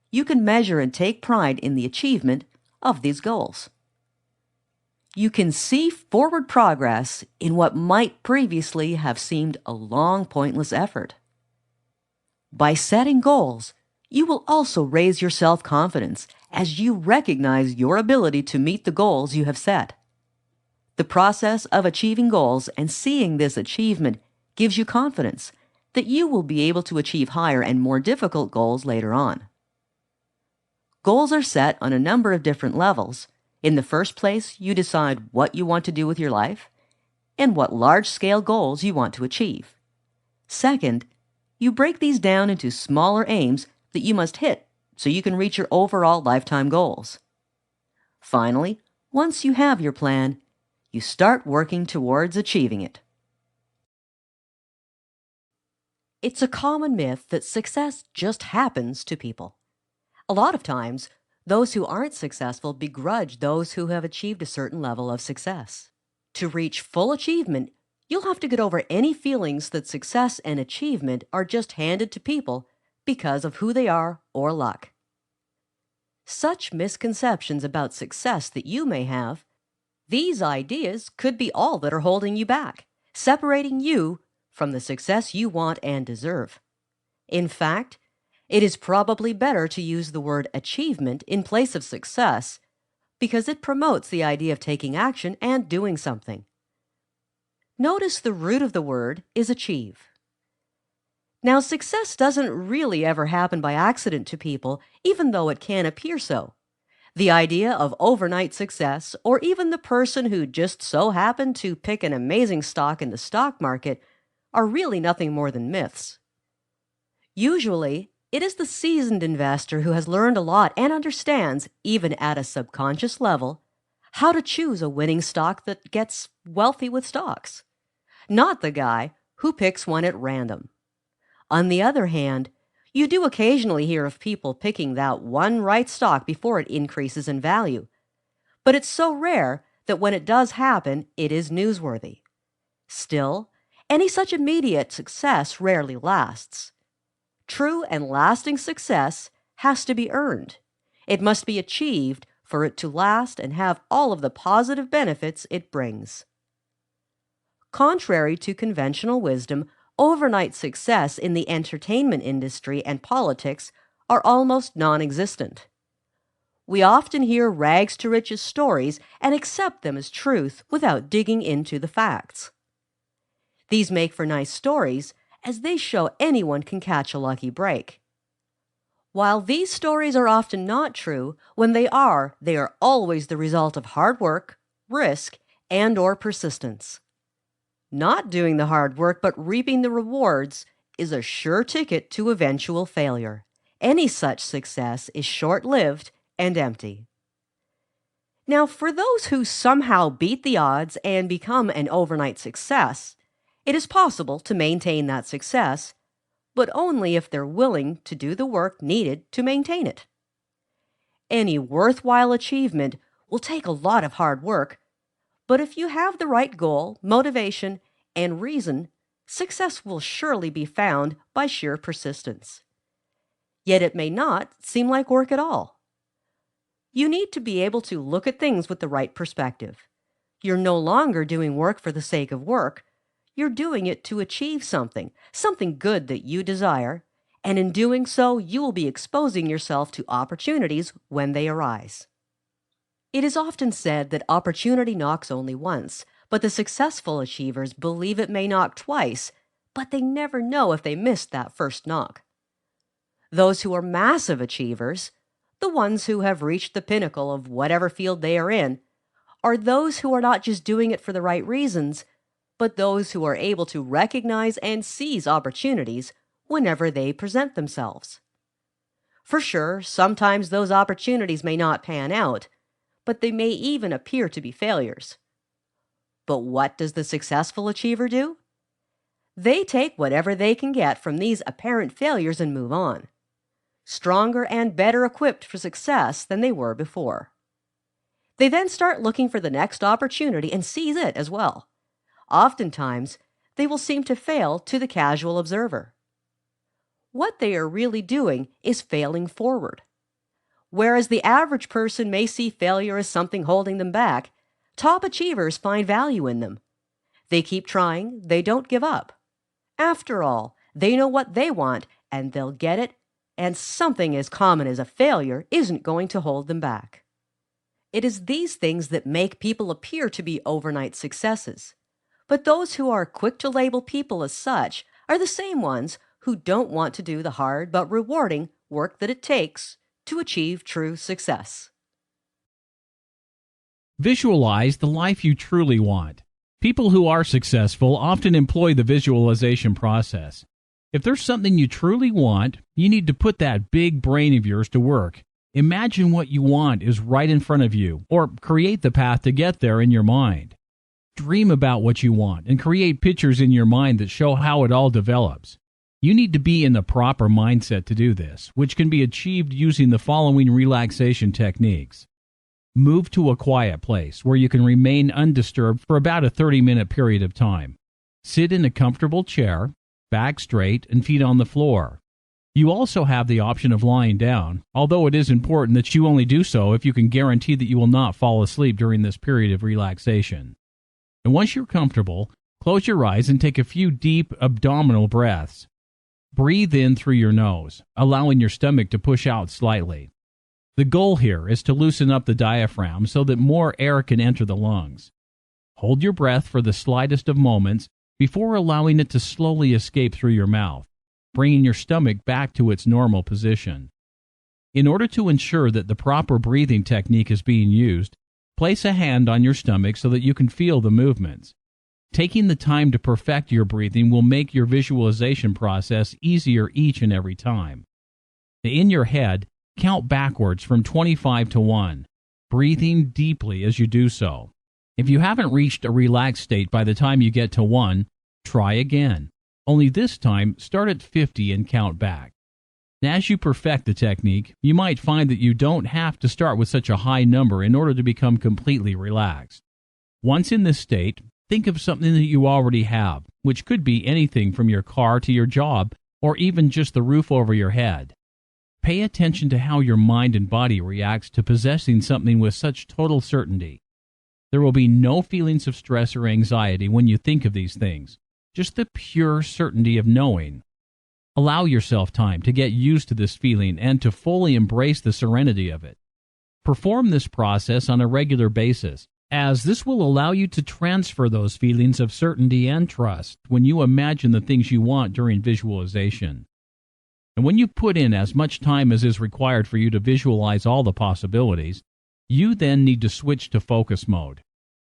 you can measure and take pride in the achievement of these goals. You can see forward progress in what might previously have seemed a long, pointless effort. By setting goals, you will also raise your self-confidence as you recognize your ability to meet the goals you have set. The process of achieving goals and seeing this achievement gives you confidence that you will be able to achieve higher and more difficult goals later on. Goals are set on a number of different levels. In the first place, you decide what you want to do with your life and what large-scale goals you want to achieve. Second, you break these down into smaller aims that you must hit so you can reach your overall lifetime goals. Finally, once you have your plan, you start working towards achieving it. It's a common myth that success just happens to people. A lot of times, those who aren't successful begrudge those who have achieved a certain level of success. To reach full achievement, you'll have to get over any feelings that success and achievement are just handed to people because of who they are or luck. Such misconceptions about success that you may have, these ideas could be all that are holding you back, separating you from the success you want and deserve. In fact, It is probably better to use the word achievement in place of success because it promotes the idea of taking action and doing something. Notice the root of the word is achieve. Now, success doesn't really ever happen by accident to people, even though it can appear so. The idea of overnight success, or even the person who just so happened to pick an amazing stock in the stock market, are really nothing more than myths. Usually, it is the seasoned investor who has learned a lot and understands, even at a subconscious level, how to choose a winning stock that gets wealthy with stocks, not the guy who picks one at random. On the other hand, you do occasionally hear of people picking that one right stock before it increases in value, but it's so rare that when it does happen, it is newsworthy. Still, any such immediate success rarely lasts. True and lasting success has to be earned. It must be achieved for it to last and have all of the positive benefits it brings. Contrary to conventional wisdom, overnight success in the entertainment industry and politics are almost non-existent. We often hear rags to riches stories and accept them as truth without digging into the facts. These make for nice stories, as they show anyone can catch a lucky break. While these stories are often not true, when they are always the result of hard work, risk, and/or persistence. Not doing the hard work but reaping the rewards is a sure ticket to eventual failure. Any such success is short-lived and empty. Now, for those who somehow beat the odds and become an overnight success, it is possible to maintain that success, but only if they're willing to do the work needed to maintain it. Any worthwhile achievement will take a lot of hard work, but if you have the right goal, motivation, and reason, success will surely be found by sheer persistence. Yet it may not seem like work at all. You need to be able to look at things with the right perspective. You're no longer doing work for the sake of work. You're doing it to achieve something good that you desire, and in doing so, you will be exposing yourself to opportunities when they arise. It is often said that opportunity knocks only once, but the successful achievers believe it may knock twice, but they never know if they missed that first knock. Those who are massive achievers, the ones who have reached the pinnacle of whatever field they are in, are those who are not just doing it for the right reasons, but those who are able to recognize and seize opportunities whenever they present themselves. For sure, sometimes those opportunities may not pan out, but they may even appear to be failures. But what does the successful achiever do? They take whatever they can get from these apparent failures and move on, stronger and better equipped for success than they were before. They then start looking for the next opportunity and seize it as well. Oftentimes, they will seem to fail to the casual observer. What they are really doing is failing forward. Whereas the average person may see failure as something holding them back, top achievers find value in them. They keep trying, they don't give up. After all, they know what they want and they'll get it, and something as common as a failure isn't going to hold them back. It is these things that make people appear to be overnight successes. But those who are quick to label people as such are the same ones who don't want to do the hard but rewarding work that it takes to achieve true success. Visualize the life you truly want. People who are successful often employ the visualization process. If there's something you truly want, you need to put that big brain of yours to work. Imagine what you want is right in front of you, or create the path to get there in your mind. Dream about what you want and create pictures in your mind that show how it all develops. You need to be in the proper mindset to do this, which can be achieved using the following relaxation techniques. Move to a quiet place where you can remain undisturbed for about a 30-minute period of time. Sit in a comfortable chair, back straight, and feet on the floor. You also have the option of lying down, although it is important that you only do so if you can guarantee that you will not fall asleep during this period of relaxation. And once you're comfortable, close your eyes and take a few deep abdominal breaths. Breathe in through your nose, allowing your stomach to push out slightly. The goal here is to loosen up the diaphragm so that more air can enter the lungs. Hold your breath for the slightest of moments before allowing it to slowly escape through your mouth, bringing your stomach back to its normal position. In order to ensure that the proper breathing technique is being used, place a hand on your stomach so that you can feel the movements. Taking the time to perfect your breathing will make your visualization process easier each and every time. In your head, count backwards from 25 to 1, breathing deeply as you do so. If you haven't reached a relaxed state by the time you get to 1, try again. Only this time, start at 50 and count back. As you perfect the technique, you might find that you don't have to start with such a high number in order to become completely relaxed. Once in this state, think of something that you already have, which could be anything from your car to your job, or even just the roof over your head. Pay attention to how your mind and body reacts to possessing something with such total certainty. There will be no feelings of stress or anxiety when you think of these things, just the pure certainty of knowing. Allow yourself time to get used to this feeling and to fully embrace the serenity of it. Perform this process on a regular basis, as this will allow you to transfer those feelings of certainty and trust when you imagine the things you want during visualization. And when you put in as much time as is required for you to visualize all the possibilities, you then need to switch to focus mode.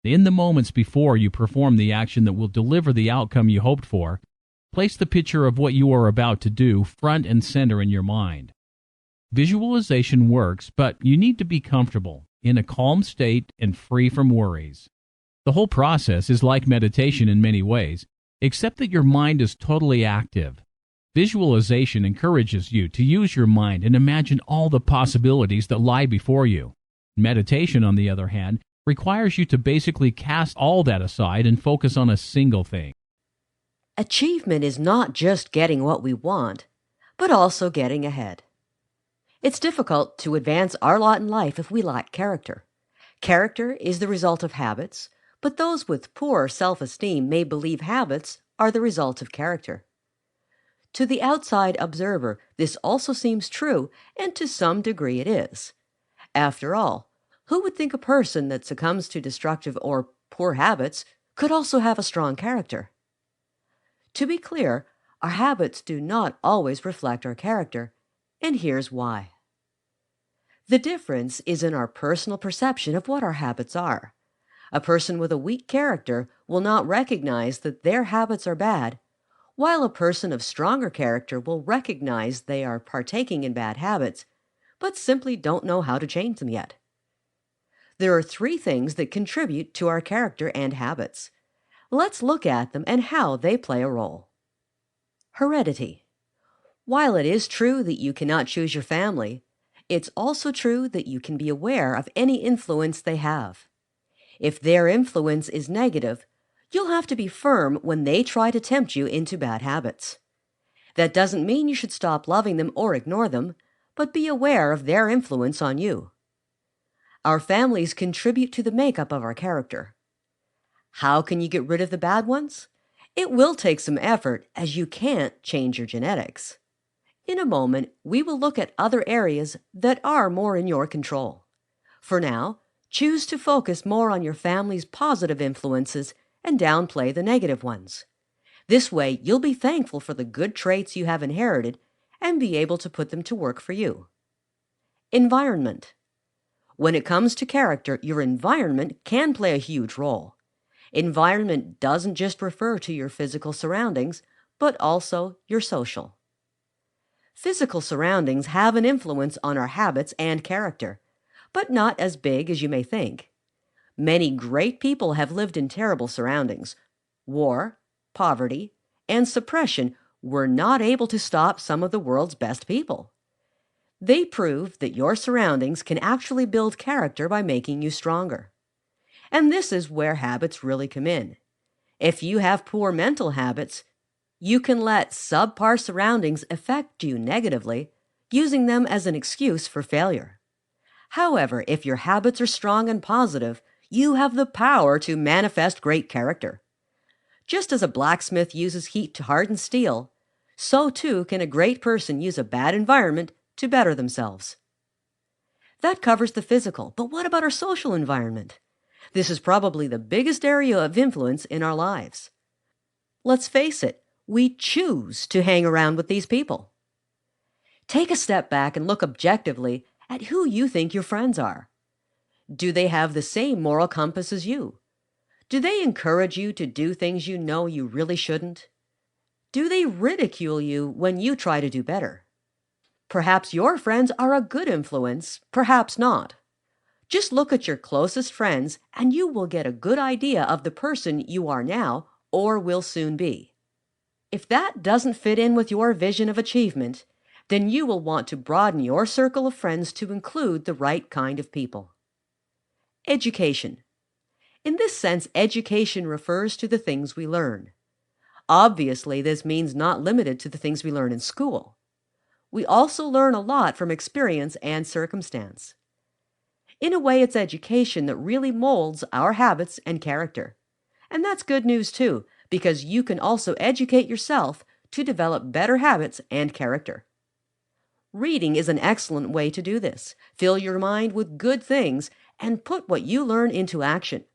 In the moments before you perform the action that will deliver the outcome you hoped for, place the picture of what you are about to do front and center in your mind. Visualization works, but you need to be comfortable, in a calm state and free from worries. The whole process is like meditation in many ways, except that your mind is totally active. Visualization encourages you to use your mind and imagine all the possibilities that lie before you. Meditation, on the other hand, requires you to basically cast all that aside and focus on a single thing. Achievement is not just getting what we want, but also getting ahead. It's difficult to advance our lot in life if we lack character. Character is the result of habits, but those with poor self-esteem may believe habits are the result of character. To the outside observer, this also seems true, and to some degree it is. After all, who would think a person that succumbs to destructive or poor habits could also have a strong character? To be clear, our habits do not always reflect our character, and here's why. The difference is in our personal perception of what our habits are. A person with a weak character will not recognize that their habits are bad, while a person of stronger character will recognize they are partaking in bad habits, but simply don't know how to change them yet. There are 3 things that contribute to our character and habits. Let's look at them and how they play a role. Heredity. While it is true that you cannot choose your family, it's also true that you can be aware of any influence they have. If their influence is negative, you'll have to be firm when they try to tempt you into bad habits. That doesn't mean you should stop loving them or ignore them, but be aware of their influence on you. Our families contribute to the makeup of our character. How can you get rid of the bad ones? It will take some effort, as you can't change your genetics. In a moment, we will look at other areas that are more in your control. For now, choose to focus more on your family's positive influences and downplay the negative ones. This way, you'll be thankful for the good traits you have inherited and be able to put them to work for you. Environment. When it comes to character, your environment can play a huge role. Environment doesn't just refer to your physical surroundings, but also your social. Physical surroundings have an influence on our habits and character, but not as big as you may think. Many great people have lived in terrible surroundings. War, poverty, and suppression were not able to stop some of the world's best people. They prove that your surroundings can actually build character by making you stronger. And this is where habits really come in. If you have poor mental habits, you can let subpar surroundings affect you negatively, using them as an excuse for failure. However, if your habits are strong and positive, you have the power to manifest great character. Just as a blacksmith uses heat to harden steel, So too can a great person use a bad environment to better themselves. That covers the physical, but what about our social environment? This is probably the biggest area of influence in our lives. Let's face it, we choose to hang around with these people. Take a step back and look objectively at who you think your friends are. Do they have the same moral compass as you? Do they encourage you to do things you know you really shouldn't? Do they ridicule you when you try to do better? Perhaps your friends are a good influence, perhaps not. Just look at your closest friends and you will get a good idea of the person you are now or will soon be. If that doesn't fit in with your vision of achievement, then you will want to broaden your circle of friends to include the right kind of people. Education. In this sense, education refers to the things we learn. Obviously, this means not limited to the things we learn in school. We also learn a lot from experience and circumstance. In a way, it's education that really molds our habits and character. And that's good news too, because you can also educate yourself to develop better habits and character. Reading is an excellent way to do this. Fill your mind with good things and put what you learn into action.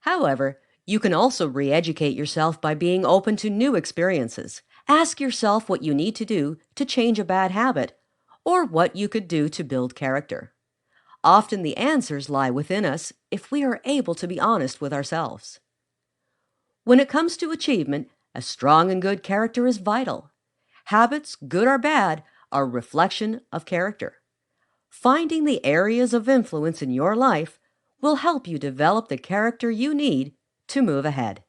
However, you can also re-educate yourself by being open to new experiences. Ask yourself what you need to do to change a bad habit, or what you could do to build character. Often the answers lie within us if we are able to be honest with ourselves. When it comes to achievement, a strong and good character is vital. Habits, good or bad, are a reflection of character. Finding the areas of influence in your life will help you develop the character you need to move ahead.